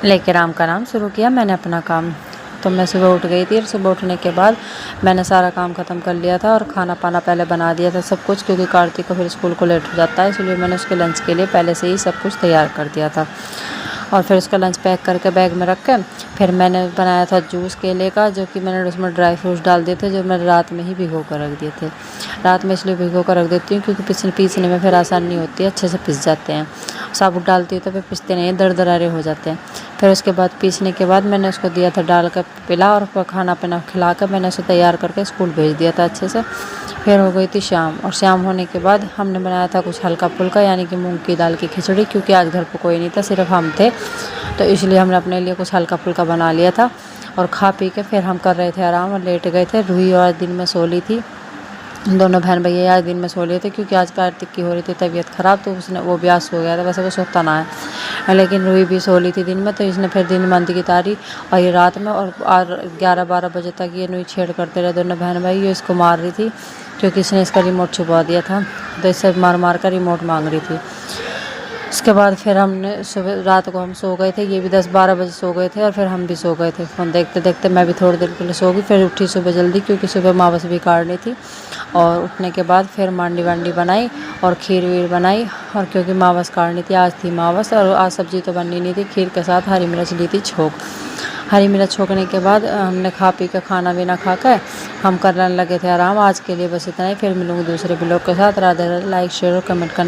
लेके राम का नाम शुरू किया मैंने अपना काम। तो मैं सुबह उठ गई थी और सुबह उठने के बाद मैंने सारा काम ख़त्म कर लिया था और खाना पाना पहले बना दिया था सब कुछ, क्योंकि कार्तिक को फिर स्कूल को लेट हो जाता है, इसलिए मैंने उसके लंच के लिए पहले से ही सब कुछ तैयार कर दिया था। और फिर उसका लंच पैक करके बैग में रख के फिर मैंने बनाया था जूस केले का, जो कि मैंने उसमें ड्राई फ्रूट्स डाल दिए थे, जो मैंने रात में ही भिगो कर रख दिए थे। रात में इसलिए भिगो कर रख देती हूँ क्योंकि पीसने में फिर आसानी नहीं होती है, अच्छे से पिस जाते हैं। साबुत डालती हूँ तो फिर पिसते नहीं, दरदरारे हो जाते हैं। फिर उसके बाद पीसने के बाद मैंने उसको दिया था डाल कर पिला, और खाना पीना खिला कर मैंने उसे तैयार करके स्कूल भेज दिया था अच्छे से। फिर हो गई थी शाम, और शाम होने के बाद हमने बनाया था कुछ हल्का फुल्का, यानी कि मूंग की दाल की खिचड़ी, क्योंकि आज घर पर कोई नहीं था, सिर्फ हम थे, तो इसलिए हमने अपने लिए कुछ हल्का फुल्का बना लिया था। और खा पी के फिर हम कर रहे थे आराम और लेट गए थे। रूही और दिन में सो ली थी, दोनों बहन भैया आज दिन में सो लिए थे, क्योंकि आज कार्तिक की हो रही थी तबीयत ख़राब, तो वो भी आज सो गया था। वैसे वो सोता ना है, लेकिन रूही भी सो ली थी दिन में, तो इसने फिर दिन में अंधी की तारी और ये रात में, और 11-12 बजे तक ये नुई छेड़ करते रहे दोनों बहन भाई। ये इसको मार रही थी क्योंकि इसने इसका रिमोट छुपा दिया था, तो इससे मार मार कर रिमोट मांग रही थी। उसके बाद फिर हमने सुबह रात को हम सो गए थे, ये भी 10-12 बजे सो गए थे, और फिर हम भी सो गए थे फ़ोन देखते देखते। मैं भी थोड़ी देर के लिए सो गई, फिर उठी सुबह जल्दी, क्योंकि सुबह मावस भी काटनी थी। और उठने के बाद फिर मांडी वांडी बनाई और खीर वीर बनाई, और क्योंकि मावस काटनी थी, आज थी मावस, और आज सब्ज़ी तो बननी नहीं थी। खीर के साथ हरी मिर्च ली थी छोंक। हरी मिर्च छोंकने के बाद हमने खा पी कर खाना पीना खा कर हम करने लगे थे आराम। आज के लिए बस इतना ही, फिर मिलूँगी दूसरे ब्लॉग के साथ। राधे राधे। लाइक शेयर और कमेंट करना।